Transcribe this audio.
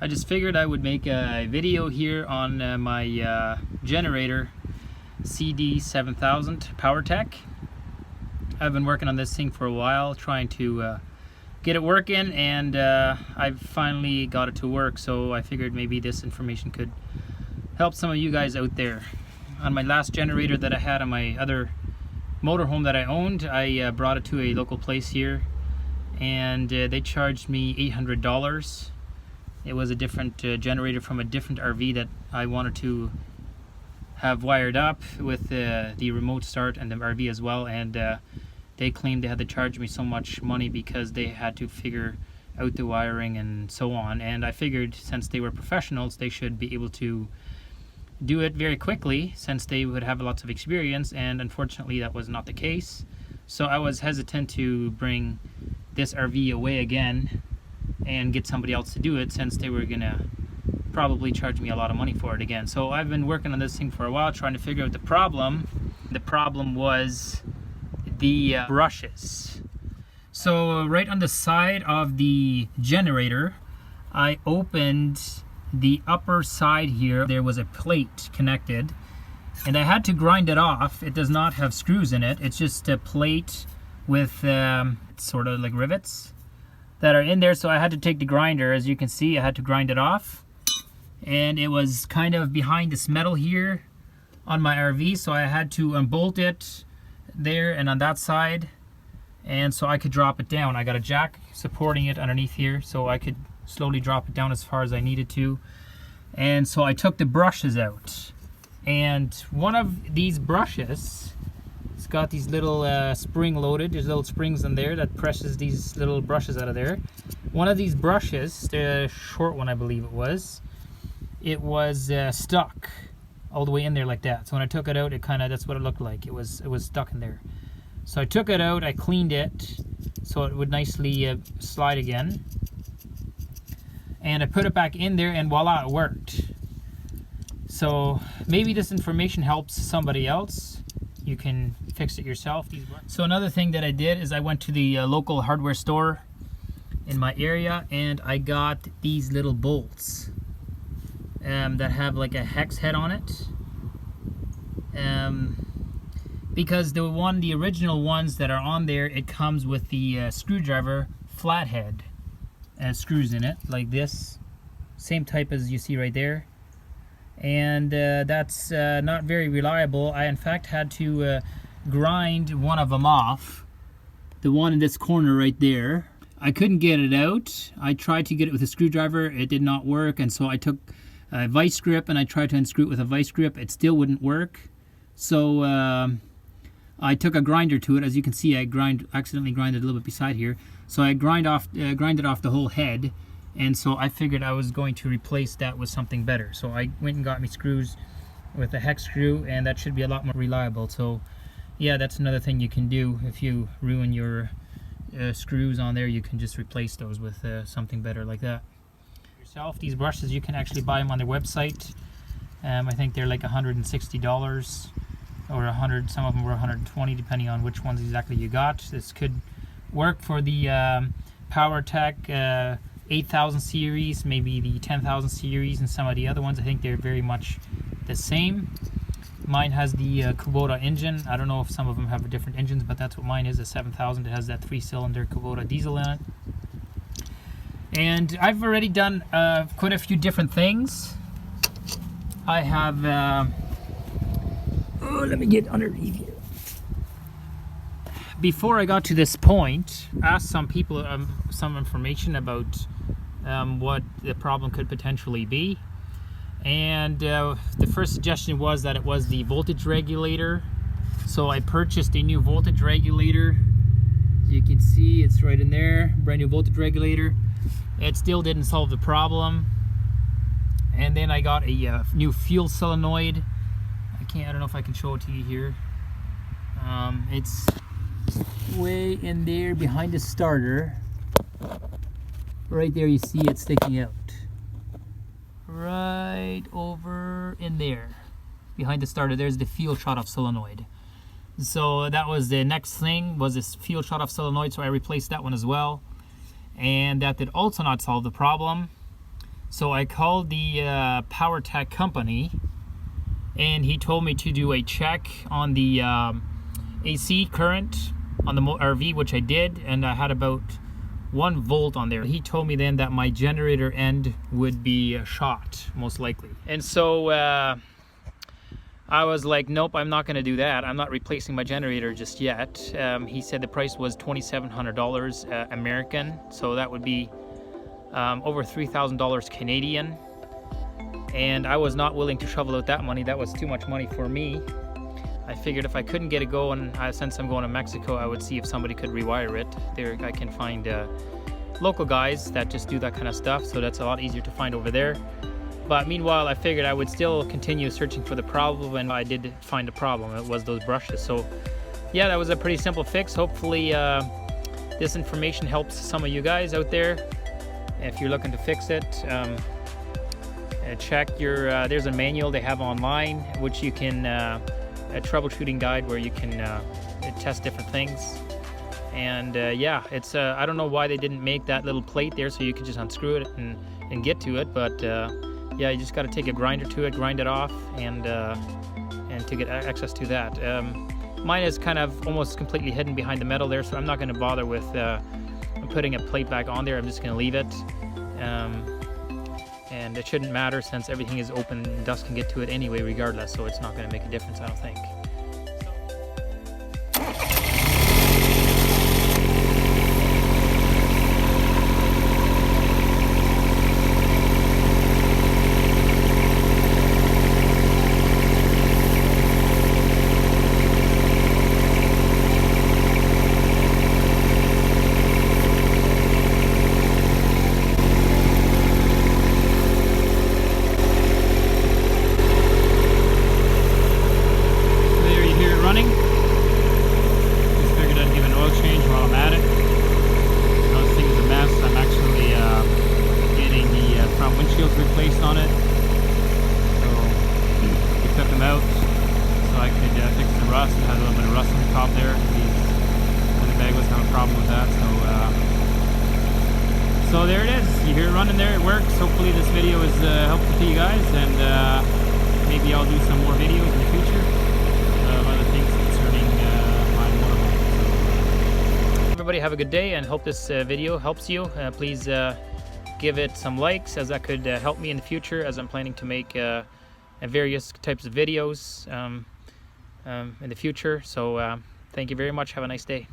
I just figured I would make a video here on my generator CD 7000 Powertech. I've been working on this thing for a while, trying to get it working, and I've finally got it to work, so I figured maybe this information could help some of you guys out there. On my last generator that I had on my other motorhome that I owned, I brought it to a local place here, and they charged me $800. It was a different generator from a different RV that I wanted to have wired up with the remote start and the RV as well, and they claimed they had to charge me so much money because they had to figure out the wiring and so on. And I figured since they were professionals, they should be able to do it very quickly since they would have lots of experience, and unfortunately that was not the case. So I was hesitant to bring this RV away again and get somebody else to do it, since they were gonna probably charge me a lot of money for it again. So I've been working on this thing for a while, trying to figure out the problem. The problem was the brushes. So right on the side of the generator, I opened the upper side here. There was a plate connected, and I had to grind it off. It does not have screws in it. It's just a plate with sort of like rivets that are in there. So I had to take the grinder. As you can see, I had to grind it off, and it was kind of behind this metal here on my RV, so I had to unbolt it there and on that side, and so I could drop it down. I got a jack supporting it underneath here, so I could slowly drop it down as far as I needed to. And so I took the brushes out, and one of these brushes, it's got these little spring loaded, there's little springs in there that presses these little brushes out of there. One of these brushes, the short one I believe it was stuck all the way in there like that. So when I took it out, it kind of, that's what it looked like. It was stuck in there. So I took it out, I cleaned it so it would nicely slide again, and I put it back in there, and voila, it worked. So maybe this information helps somebody else. You can fix it yourself. So another thing that I did is I went to the local hardware store in my area, and I got these little bolts that have like a hex head on it, because the original ones that are on there, it comes with the screwdriver flathead and screws in it like this, same type as you see right there, and that's not very reliable. I in fact had to grind one of them off, the one in this corner right there. I couldn't get it out. I tried to get it with a screwdriver, it did not work, and so I took a vice grip and I tried to unscrew it with a vice grip. It still wouldn't work. So I took a grinder to it. As you can see, I accidentally grinded a little bit beside here. So I grinded off the whole head, and so I figured I was going to replace that with something better. So I went and got me screws with a hex screw, and that should be a lot more reliable. So yeah, that's another thing you can do. If you ruin your screws on there, you can just replace those with something better like that yourself. These brushes, you can actually buy them on their website. I think they're like $160 or 100. Some of them were 120, depending on which ones exactly you got. This could work for the Powertech 8000 series, maybe the 10,000 series, and some of the other ones. I think they're very much the same. Mine has the Kubota engine. I don't know if some of them have different engines, but that's what mine is, a 7000. It has that 3-cylinder Kubota diesel in it. And I've already done quite a few different things. I have, let me get underneath here. Before I got to this point, I asked some people some information about what the problem could potentially be. And the first suggestion was that it was the voltage regulator. So I purchased a new voltage regulator. As you can see, it's right in there, brand new voltage regulator. It still didn't solve the problem. And then I got a new fuel solenoid. I don't know if I can show it to you here. It's way in there behind the starter. Right there, you see it sticking out. Right over in there behind the starter, there's the fuel shut-off solenoid. So that was the next thing, was this fuel shut-off solenoid, so I replaced that one as well. And that did also not solve the problem. So I called the Powertech company, and he told me to do a check on the AC current on the RV, which I did, and I had about 1 volt on there. He told me then that my generator end would be shot, most likely. And so I was like, nope, I'm not going to do that. I'm not replacing my generator just yet. He said the price was $2,700 American, so that would be over $3,000 Canadian. And I was not willing to shovel out that money. That was too much money for me. I figured if I couldn't get it going, since I'm going to Mexico, I would see if somebody could rewire it. There, I can find local guys that just do that kind of stuff, so that's a lot easier to find over there. But meanwhile, I figured I would still continue searching for the problem, and I did find a problem. It was those brushes. So yeah, that was a pretty simple fix. Hopefully this information helps some of you guys out there if you're looking to fix it. Check your, there's a manual they have online, which you can, a troubleshooting guide where you can test different things. And yeah, it's, I don't know why they didn't make that little plate there so you could just unscrew it and get to it, but yeah, you just got to take a grinder to it, grind it off, and to get access to that. Mine is kind of almost completely hidden behind the metal there, so I'm not going to bother with putting a plate back on there. I'm just going to leave it. And it shouldn't matter since everything is open and dust can get to it anyway regardless, so it's not going to make a difference, I don't think. Replaced on it, so we took them out so I could fix the rust. It had a little bit of rust on the top there. The bag was having a problem with that, so there it is. You hear it running there, it works. Hopefully this video is helpful to you guys, and maybe I'll do some more videos in the future of other things concerning my motorhome. Everybody have a good day, and hope this video helps you. Please give it some likes, as that could help me in the future, as I'm planning to make various types of videos in the future. So thank you very much. Have a nice day.